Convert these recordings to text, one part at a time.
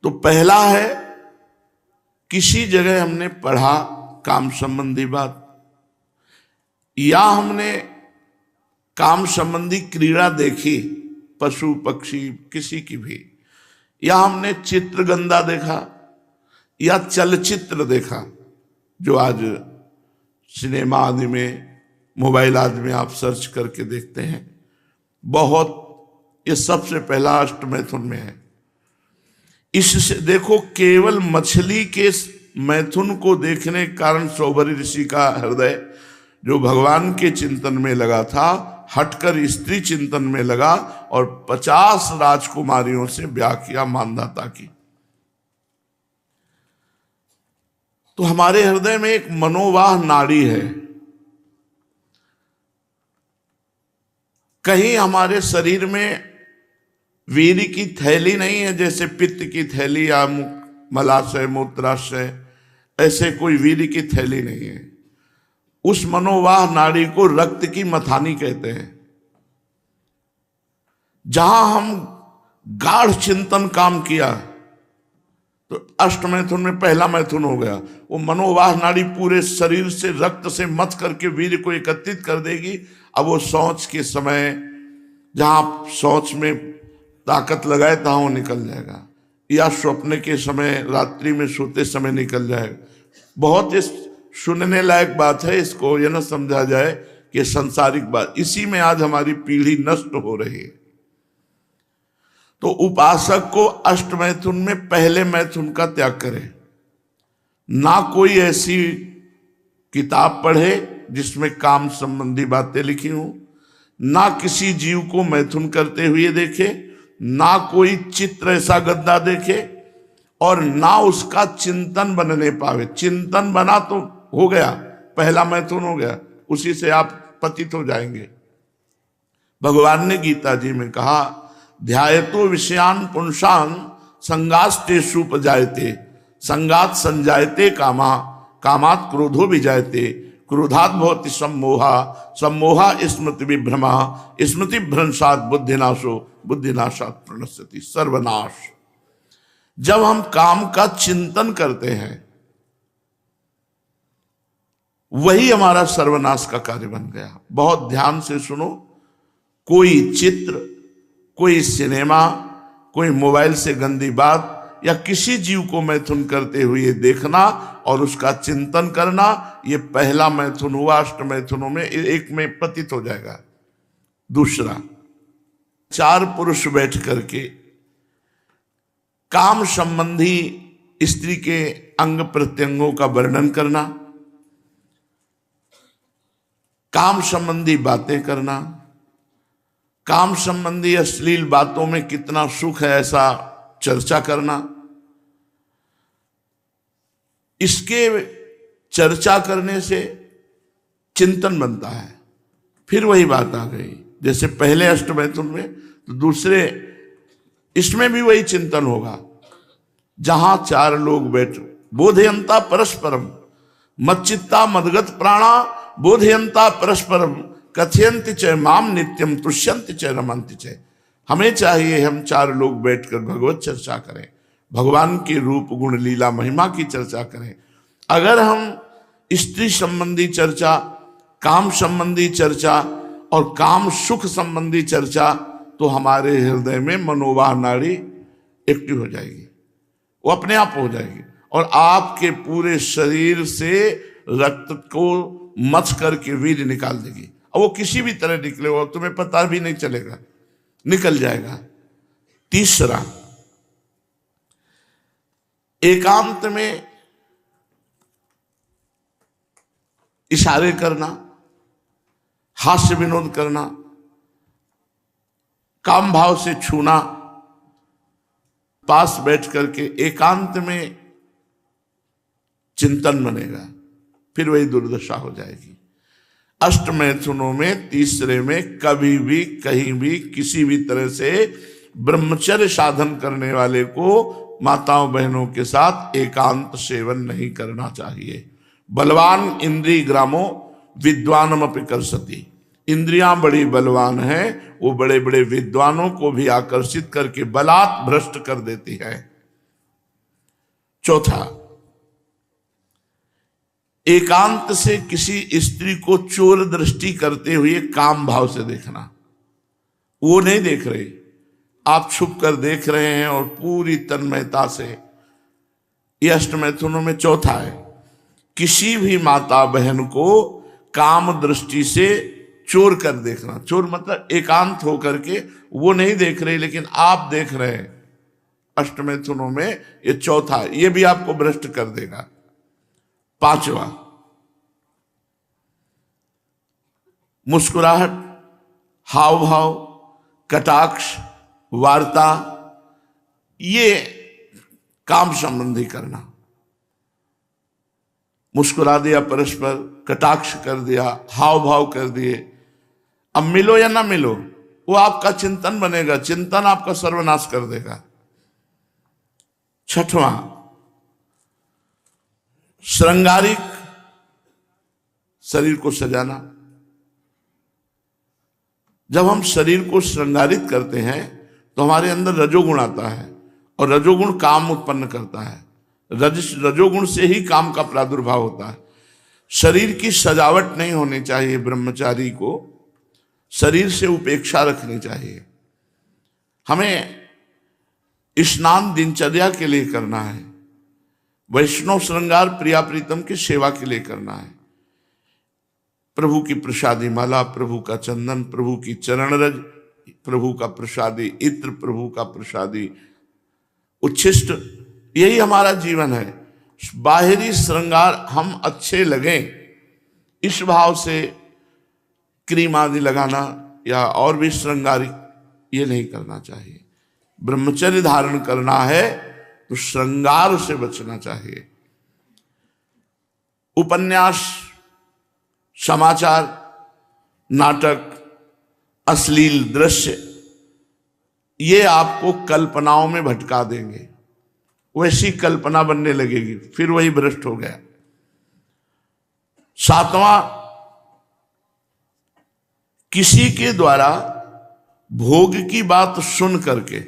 तो पहला है, किसी जगह हमने पढ़ा काम संबंधी बात, या हमने काम संबंधी क्रीड़ा देखी, पशु पक्षी किसी की भी, या हमने चित्रगंधा देखा या चलचित्र देखा, जो आज सिनेमा आदि में, मोबाइल आदि में आप सर्च करके देखते हैं, बहुत, ये सबसे पहला अष्टमैथुन में है। इससे देखो, केवल मछली के मैथुन को देखने के कारण सौभरी ऋषि का हृदय जो भगवान के चिंतन में लगा था, हटकर स्त्री चिंतन में लगा और 50 राजकुमारियों से ब्याह किया मानधाता की। तो हमारे हृदय में एक मनोवाह नाड़ी है। कहीं हमारे शरीर में वीर्य की थैली नहीं है, जैसे पित्त की थैली या मलाशय मूत्राशय, ऐसे कोई वीर्य की थैली नहीं है। उस मनोवाह नाड़ी को रक्त की मथानी कहते हैं, जहां हम गाढ़ चिंतन काम किया। तो अष्टमैथुन में पहला मैथुन हो गया। वो मनोवाह नाड़ी पूरे शरीर से रक्त से मथ करके वीर्य को एकत्रित कर देगी। अब वो शौच के समय, जहां शौच में ताकत लगाए तहां वो निकल जाएगा, या स्वप्न के समय, रात्रि में सोते समय निकल जाएगा। बहुत इस सुनने लायक बात है, इसको यह न समझा जाए कि सांसारिक बात। इसी में आज हमारी पीढ़ी नष्ट हो रही है। तो उपासक को अष्टमैथुन में पहले मैथुन का त्याग करे। ना कोई ऐसी किताब पढ़े जिसमें काम संबंधी बातें लिखी हों, ना किसी जीव को मैथुन करते हुए देखे, ना कोई चित्र ऐसा गंदा देखे, और ना उसका चिंतन बनने पावे। चिंतन बना तो हो गया, पहला मैथुन हो गया, उसी से आप पतित हो जाएंगे। भगवान ने गीता जी में कहा, ध्यायतो विषयान पुंसान संगास्तेषु उपजायते, संगात संजायते कामा, कामात क्रोधो विजायते, क्रोधात भवति सम्मोहा, सम्मोहा स्मृति विभ्रमा, स्मृति भ्रंशात बुद्धिनाशो, बुद्धिनाशात प्रणश्यति सर्वनाश। जब हम काम का चिंतन करते हैं, वही हमारा सर्वनाश का कार्य बन गया। बहुत ध्यान से सुनो, कोई चित्र, कोई सिनेमा, कोई मोबाइल से गंदी बात, या किसी जीव को मैथुन करते हुए देखना और उसका चिंतन करना, ये पहला मैथुन हुआ। अष्टमैथुनों में एक में पतित हो जाएगा। दूसरा, 4 पुरुष बैठ करके काम संबंधी स्त्री के अंग प्रत्यंगों का वर्णन करना, काम संबंधी बातें करना, काम संबंधी अश्लील बातों में कितना सुख है ऐसा चर्चा करना। इसके चर्चा करने से चिंतन बनता है। फिर वही बात आ गई, जैसे पहले अष्टमैथुन में, तो दूसरे इसमें भी वही चिंतन होगा। जहां 4 लोग बैठ, बोधयंता परस्परम, मच्चित्ता मदगत प्राणा, बोधयंता परस्परम, कथयंत च माम नित्यम, तुष्यंत च रमंत च। हमें चाहिए हम 4 लोग बैठकर भगवत चर्चा करें, भगवान के रूप गुण लीला महिमा की चर्चा करें। अगर हम स्त्री संबंधी चर्चा, काम संबंधी चर्चा और काम सुख संबंधी चर्चा, तो हमारे हृदय में मनोवाह नाड़ी एक्टिव हो जाएगी, वो अपने आप हो जाएगी, और आपके पूरे शरीर से रक्त को मथ करके वीर्य निकाल देगी। और वो किसी भी तरह निकले, वो तुम्हें पता भी नहीं चलेगा, निकल जाएगा। तीसरा, एकांत में इशारे करना, हास्य विनोद करना, काम भाव से छूना, पास बैठ करके एकांत में चिंतन बनेगा, फिर वही दुर्दशा हो जाएगी। अष्टमैथुनों में तीसरे में कभी भी कहीं भी किसी भी तरह से ब्रह्मचर्य साधन करने वाले को माताओं बहनों के साथ एकांत सेवन नहीं करना चाहिए। बलवान इंद्रिय ग्रामो विद्वानमपि कर्षति, इंद्रियां बड़ी बलवान हैं, वो बड़े बड़े विद्वानों को भी आकर्षित करके बलात् भ्रष्ट कर देती है। चौथा, एकांत से किसी स्त्री को चोर दृष्टि करते हुए काम भाव से देखना। वो नहीं देख रहे, आप छुप कर देख रहे हैं और पूरी तन्मयता से। ये अष्टमैथुनों में चौथा है। किसी भी माता बहन को काम दृष्टि से चोर कर देखना। चोर मतलब एकांत होकर के वो नहीं देख रहे लेकिन आप देख रहे हैं। अष्टमैथुनों में ये चौथा, ये भी आपको भ्रष्ट कर देगा। पांचवा, मुस्कुराहट, हाव भाव, कटाक्ष, वार्ता, ये काम संबंधी करना। मुस्कुरा दिया परस्पर, कटाक्ष कर दिया, हाव भाव कर दिए। अब मिलो या ना मिलो, वो आपका चिंतन बनेगा, चिंतन आपका सर्वनाश कर देगा। छठवां, श्रृंगारिक, शरीर को सजाना। जब हम शरीर को श्रृंगारित करते हैं तो हमारे अंदर रजोगुण आता है और रजोगुण काम उत्पन्न करता है। रजोगुण से ही काम का प्रादुर्भाव होता है। शरीर की सजावट नहीं होनी चाहिए। ब्रह्मचारी को शरीर से उपेक्षा रखनी चाहिए। हमें स्नान दिनचर्या के लिए करना है। वैष्णव श्रृंगार प्रिया प्रीतम की सेवा के लिए करना है। प्रभु की प्रसादी माला, प्रभु का चंदन, प्रभु की चरण रज, प्रभु का प्रसादी इत्र, प्रभु का प्रसादी उच्छिष्ट, यही हमारा जीवन है। बाहरी श्रृंगार हम अच्छे लगें इस भाव से क्रीम आदि लगाना या और भी श्रृंगार ये नहीं करना चाहिए। ब्रह्मचर्य धारण करना है तो श्रृंगार से बचना चाहिए। उपन्यास, समाचार, नाटक, अश्लील दृश्य, ये आपको कल्पनाओं में भटका देंगे। वैसी कल्पना बनने लगेगी, फिर वही भ्रष्ट हो गया। सातवां, किसी के द्वारा भोग की बात सुन करके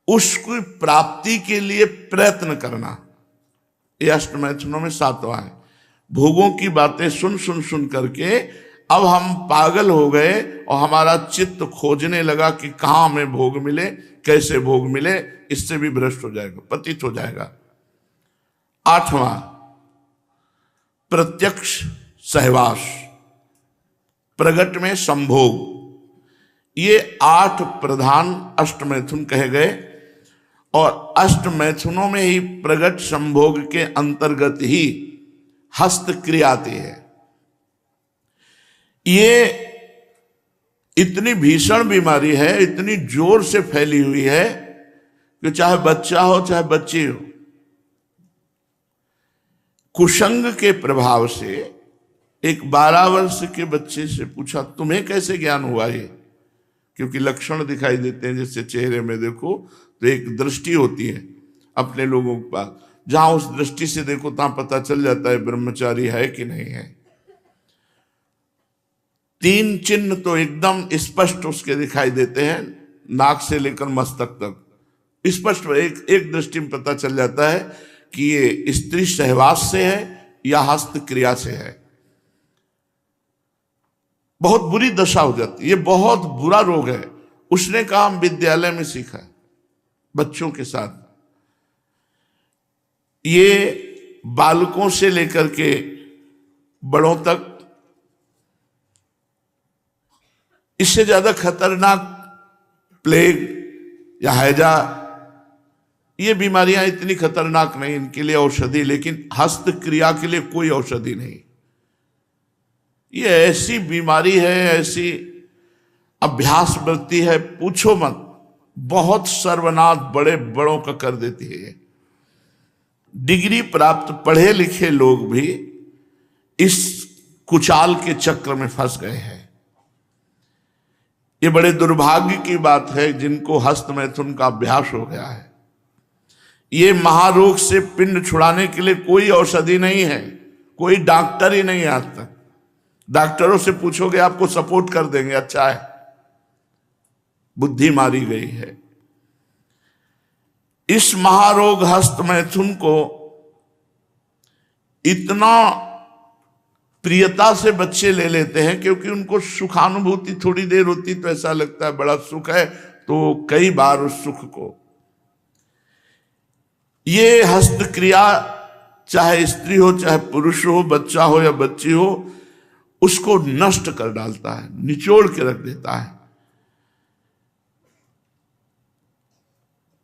उसकी प्राप्ति के लिए प्रयत्न करना, यह अष्टमैथुनों में सातवां है। भोगों की बातें सुन सुन सुन करके अब हम पागल हो गए और हमारा चित्त खोजने लगा कि कहां हमें भोग मिले, कैसे भोग मिले, इससे भी भ्रष्ट हो जाएगा, पतित हो जाएगा। आठवां, प्रत्यक्ष सहवास, प्रगट में संभोग। ये 8 प्रधान अष्टमैथुन कहे गए और अष्टमैथुनों में ही प्रगट संभोग के अंतर्गत ही हस्त क्रिया आती है। ये इतनी भीषण बीमारी है, इतनी जोर से फैली हुई है कि चाहे बच्चा हो चाहे बच्ची हो, कुसंग के प्रभाव से एक 12 वर्ष के बच्चे से पूछा तुम्हें कैसे ज्ञान हुआ ये, क्योंकि लक्षण दिखाई देते हैं। जैसे चेहरे में देखो तो एक दृष्टि होती है अपने लोगों के पास, जहां उस दृष्टि से देखो तहां पता चल जाता है ब्रह्मचारी है कि नहीं है। 3 चिन्ह तो एकदम स्पष्ट उसके दिखाई देते हैं, नाक से लेकर मस्तक तक स्पष्ट एक दृष्टि में पता चल जाता है कि ये स्त्री सहवास से है या हस्त क्रिया से है। बहुत बुरी दशा हो जाती है, ये बहुत बुरा रोग है। उसने कहा हम विद्यालय में सीखा है बच्चों के साथ। ये बालकों से लेकर के बड़ों तक, इससे ज्यादा खतरनाक प्लेग या हैजा, ये बीमारियां इतनी खतरनाक नहीं, इनके लिए औषधि, लेकिन हस्त क्रिया के लिए कोई औषधि नहीं। ये ऐसी बीमारी है, ऐसी अभ्यास वृत्ति है, पूछो मत, बहुत सर्वनाश बड़े बड़ों का कर देती है। डिग्री प्राप्त पढ़े लिखे लोग भी इस कुचाल के चक्र में फंस गए हैं। ये बड़े दुर्भाग्य की बात है जिनको हस्तमैथुन का अभ्यास हो गया है। ये महारोग से पिंड छुड़ाने के लिए कोई औषधि नहीं है, कोई डॉक्टर ही नहीं है आज तक। डॉक्टरों से पूछोगे आपको सपोर्ट कर देंगे, अच्छा है, बुद्धि मारी गई है। इस महारोग हस्त मैथुन को इतना प्रियता से बच्चे ले लेते हैं, क्योंकि उनको सुखानुभूति थोड़ी देर होती तो ऐसा लगता है बड़ा सुख है, तो कई बार उस सुख को ये हस्त क्रिया, चाहे स्त्री हो चाहे पुरुष हो, बच्चा हो या बच्ची हो, उसको नष्ट कर डालता है, निचोड़ के रख देता है।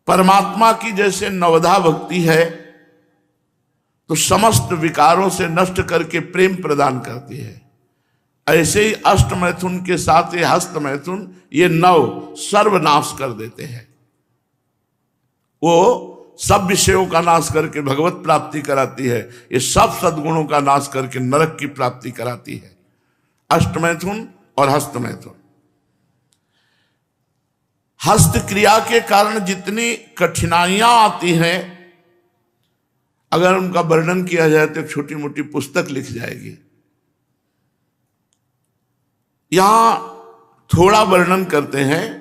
परमात्मा की जैसे नवधा भक्ति है तो समस्त विकारों से नष्ट करके प्रेम प्रदान करती है, ऐसे ही अष्ट मैथुन के साथ ये हस्त मैथुन ये नव सर्वनाश कर देते हैं। वो सब विषयों का नाश करके भगवत प्राप्ति कराती है, ये सब सद्गुणों का नाश करके नरक की प्राप्ति कराती है, अष्ट मैथुन और हस्त मैथुन। हस्त क्रिया के कारण जितनी कठिनाइयां आती हैं, अगर उनका वर्णन किया जाए तो छोटी मोटी पुस्तक लिख जाएगी। यहां थोड़ा वर्णन करते हैं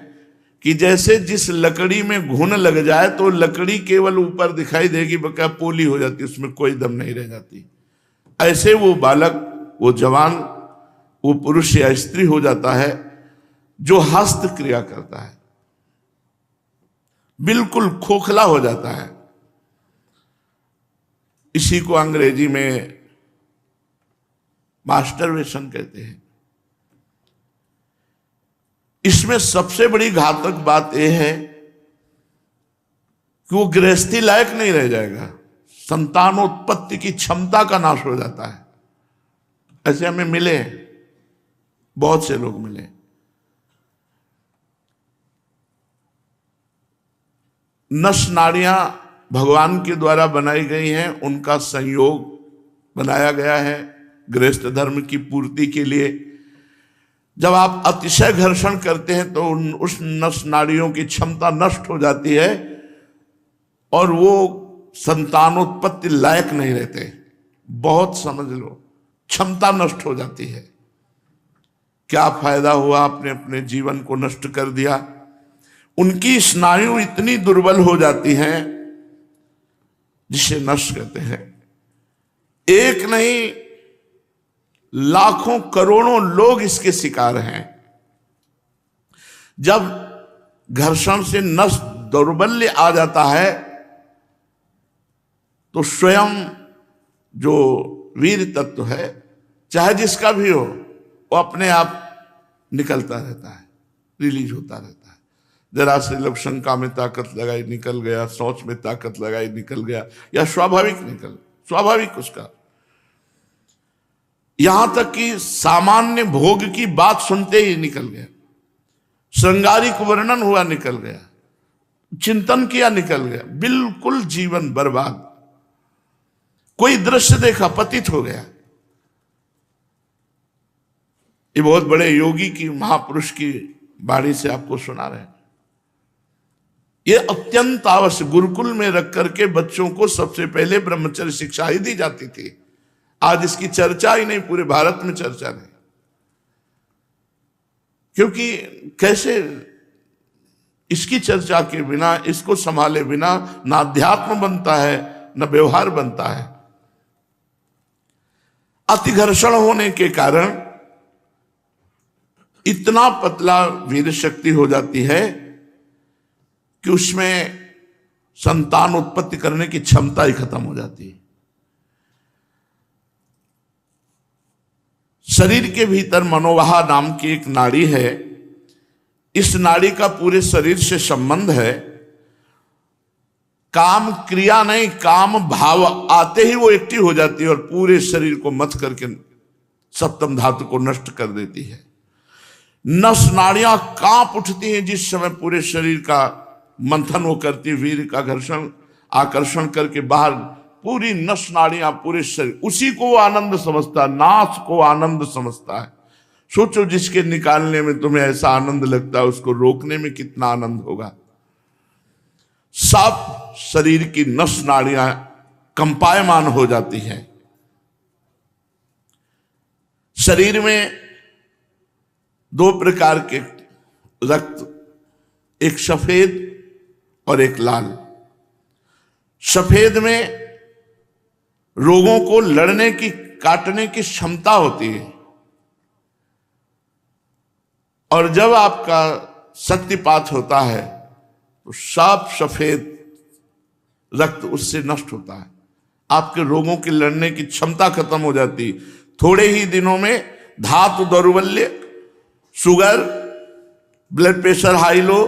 कि जैसे जिस लकड़ी में घुन लग जाए तो लकड़ी केवल ऊपर दिखाई देगी, बका पोली हो जाती, उसमें कोई दम नहीं रह जाती। ऐसे वो बालक, वो जवान, वो पुरुष या स्त्री हो जाता है जो हस्त क्रिया करता है, बिल्कुल खोखला हो जाता है। इसी को अंग्रेजी में मास्टरबेशन कहते हैं। इसमें सबसे बड़ी घातक बात यह है कि वो गृहस्थी लायक नहीं रह जाएगा, संतानोत्पत्ति की क्षमता का नाश हो जाता है। ऐसे हमें मिले, बहुत से लोग मिले। नस नाड़ियां भगवान के द्वारा बनाई गई हैं, उनका संयोग बनाया गया है गृहस्थ धर्म की पूर्ति के लिए। जब आप अतिशय घर्षण करते हैं तो उस नस नाड़ियों की क्षमता नष्ट हो जाती है और वो संतानोत्पत्ति लायक नहीं रहते। बहुत समझ लो, क्षमता नष्ट हो जाती है। क्या फायदा हुआ, आपने अपने जीवन को नष्ट कर दिया। उनकी स्नायु इतनी दुर्बल हो जाती हैं जिसे नष्ट कहते हैं। एक नहीं, लाखों करोड़ों लोग इसके शिकार हैं। जब घर्षण से नस दौर्बल्य आ जाता है तो स्वयं जो वीर तत्व है, चाहे जिसका भी हो, वो अपने आप निकलता रहता है, रिलीज होता रहता है। जरा से लोग शंका में ताकत लगाई निकल गया, सोच में ताकत लगाई निकल गया, या स्वाभाविक उसका। यहां तक कि सामान्य भोग की बात सुनते ही निकल गया, श्रृंगारिक वर्णन हुआ निकल गया, चिंतन किया निकल गया, बिल्कुल जीवन बर्बाद। कोई दृश्य देखा पतित हो गया। ये बहुत बड़े योगी की, महापुरुष की वाणी से आपको सुना रहे हैं। ये अत्यंत आवश्यक, गुरुकुल में रख करके बच्चों को सबसे पहले ब्रह्मचर्य शिक्षा ही दी जाती थी। आज इसकी चर्चा ही नहीं, पूरे भारत में चर्चा नहीं। क्योंकि कैसे इसकी चर्चा के बिना, इसको संभाले बिना ना अध्यात्म बनता है न व्यवहार बनता है। अति घर्षण होने के कारण इतना पतला वीर शक्ति हो जाती है कि उसमें संतान उत्पत्ति करने की क्षमता ही खत्म हो जाती है। शरीर के भीतर मनोवाह नाम की एक नाड़ी है। इस नाड़ी का पूरे शरीर से संबंध है। काम क्रिया नहीं, काम भाव आते ही वो एक्टिव हो जाती है और पूरे शरीर को मथ करके सप्तम धातु को नष्ट कर देती है। नस नाड़ियां कांप उठती हैं जिस समय पूरे शरीर का मंथन वो करती, वीर का घर्षण आकर्षण करके बाहर पूरी नस नाड़ियां, पूरे शरीर, उसी को वो आनंद समझता है, नाश को आनंद समझता है। सोचो, जिसके निकालने में तुम्हें ऐसा आनंद लगता है, उसको रोकने में कितना आनंद होगा। सब शरीर की नस नाड़ियां कंपायमान हो जाती हैं। शरीर में दो प्रकार के रक्त, एक सफेद और एक लाल। सफेद में रोगों को लड़ने की, काटने की क्षमता होती है, और जब आपका शक्तिपात होता है तो सब सफेद रक्त उससे नष्ट होता है, आपके रोगों की लड़ने की क्षमता खत्म हो जाती। थोड़े ही दिनों में धातु दौर्बल्य, sugar, blood pressure high low,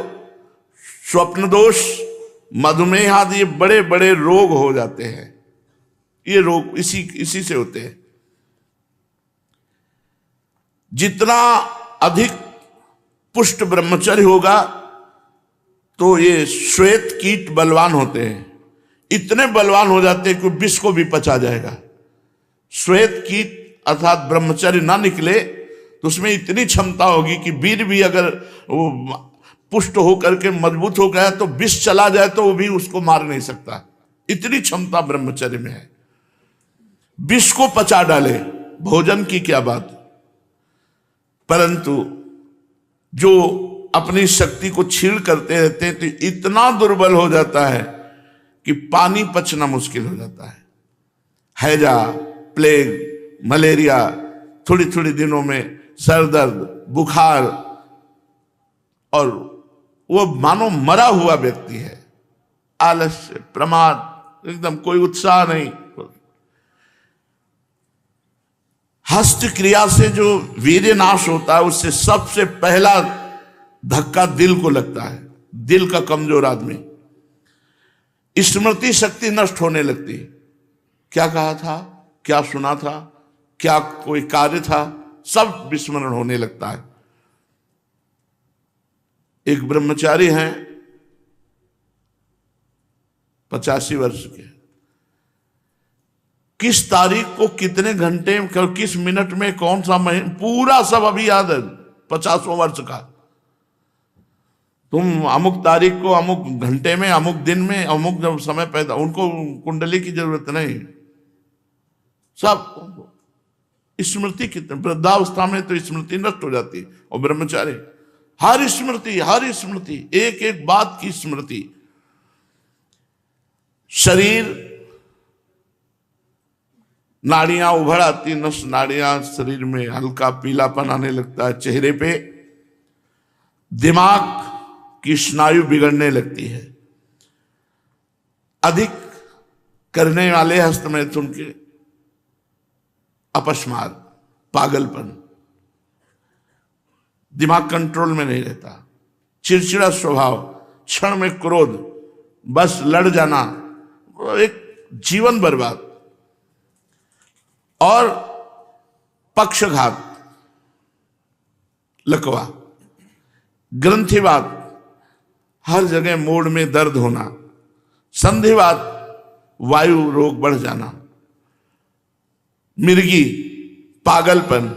स्वप्न दोष, मधुमेह आदि ये बड़े बड़े रोग हो जाते हैं। ये रोग इसी से होते हैं। जितना अधिक पुष्ट ब्रह्मचर्य होगा तो ये श्वेत कीट बलवान होते हैं, इतने बलवान हो जाते हैं कि विष को भी पचा जाएगा। श्वेत कीट अर्थात ब्रह्मचर्य ना निकले तो उसमें इतनी क्षमता होगी कि वीर भी अगर वो पुष्ट होकर के मजबूत हो गया तो विष चला जाए तो वो भी उसको मार नहीं सकता, इतनी क्षमता ब्रह्मचर्य में है। विष को पचा डाले, भोजन की क्या बात। परंतु जो अपनी शक्ति को छीण करते रहते हैं तो इतना दुर्बल हो जाता है कि पानी पचना मुश्किल हो जाता है। हैजा, प्लेग, मलेरिया, थोड़ी थोड़ी दिनों में सर दर्द, बुखार, और वो मानो मरा हुआ व्यक्ति है। आलस्य, प्रमाद, एकदम कोई उत्साह नहीं। हस्त क्रिया से जो वीर्य नाश होता है उससे सबसे पहला धक्का दिल को लगता है। दिल का कमजोर आदमी, स्मृति शक्ति नष्ट होने लगती। क्या कहा था, क्या सुना था, क्या कोई कार्य था, सब विस्मरण होने लगता है। एक ब्रह्मचारी हैं 85 वर्ष के, किस तारीख को कितने घंटे में किस मिनट में कौन सा महीना पूरा सब अभी याद है। 50वां वर्ष का, तुम अमुक तारीख को अमुक घंटे में अमुक दिन में अमुक जब समय पैदा, उनको कुंडली की जरूरत नहीं, सब स्मृति कितने। वृद्धावस्था में तो स्मृति नष्ट हो जाती, और ब्रह्मचारी हर स्मृति एक एक बात की स्मृति। शरीर नाड़ियां उभर आती, नस नाड़ियां शरीर में हल्का पीलापन आने लगता है चेहरे पे, दिमाग की स्नायु बिगड़ने लगती है। अधिक करने वाले हस्तमैथुन के अपस्मार, पागलपन, दिमाग कंट्रोल में नहीं रहता, चिड़चिड़ा स्वभाव, क्षण में क्रोध, बस लड़ जाना, एक जीवन बर्बाद। और पक्षघात, लकवा, ग्रंथिवात, हर जगह मोड़ में दर्द होना, संधिवात, वायु रोग बढ़ जाना, मिर्गी, पागलपन,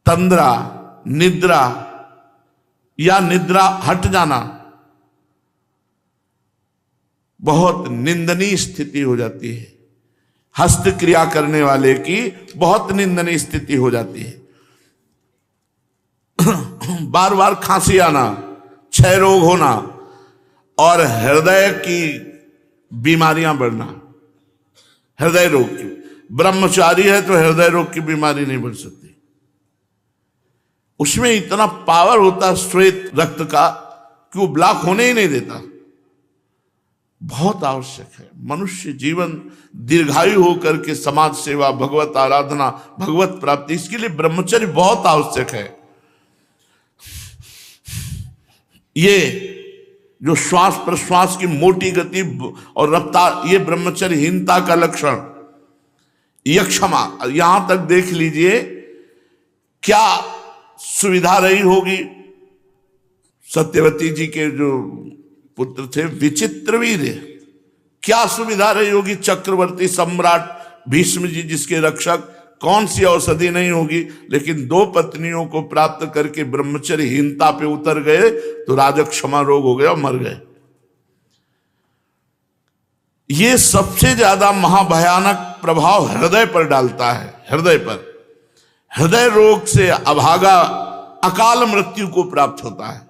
तंद्रा, निद्रा या निद्रा हट जाना, बहुत निंदनीय स्थिति हो जाती है। हस्त क्रिया करने वाले की बहुत निंदनीय स्थिति हो जाती है। बार बार खांसी आना, क्षय रोग होना, और हृदय की बीमारियां बढ़ना। हृदय रोग की, ब्रह्मचारी है तो हृदय रोग की बीमारी नहीं बढ़ सकती। उसमें इतना पावर होता श्वेत रक्त का कि वो ब्लॉक होने ही नहीं देता। बहुत आवश्यक है मनुष्य जीवन दीर्घायु होकर के समाज सेवा, भगवत आराधना, भगवत प्राप्ति, इसके लिए ब्रह्मचर्य बहुत आवश्यक है। ये जो श्वास प्रश्वास की मोटी गति और रफ्तार, ये ब्रह्मचर्यहीनता का लक्षण। यक्षमा, यहां तक देख लीजिए क्या सुविधा रही होगी। सत्यवती जी के जो पुत्र थे विचित्रवीर, क्या सुविधा रही होगी। चक्रवर्ती सम्राट भीष्म जी जिसके रक्षक, कौन सी औषधि नहीं होगी। लेकिन 2 पत्नियों को प्राप्त करके ब्रह्मचर्यहीनता पे उतर गए तो राजक्षमा रोग हो गया और मर गए। ये सबसे ज्यादा महाभयानक प्रभाव हृदय पर डालता है। हृदय पर, हृदय रोग से अभागा अकाल मृत्यु को प्राप्त होता है।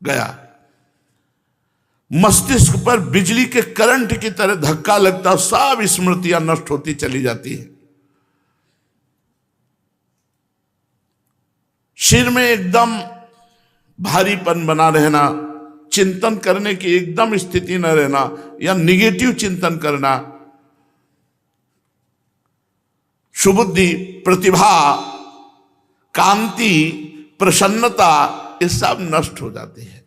गया मस्तिष्क पर बिजली के करंट की तरह धक्का लगता, सब स्मृतियां नष्ट होती चली जाती है। सिर में एकदम भारीपन बना रहना, चिंतन करने की एकदम स्थिति न रहना या निगेटिव चिंतन करना, सुबुद्धि, प्रतिभा, कांति, प्रसन्नता, ये सब नष्ट हो जाती है।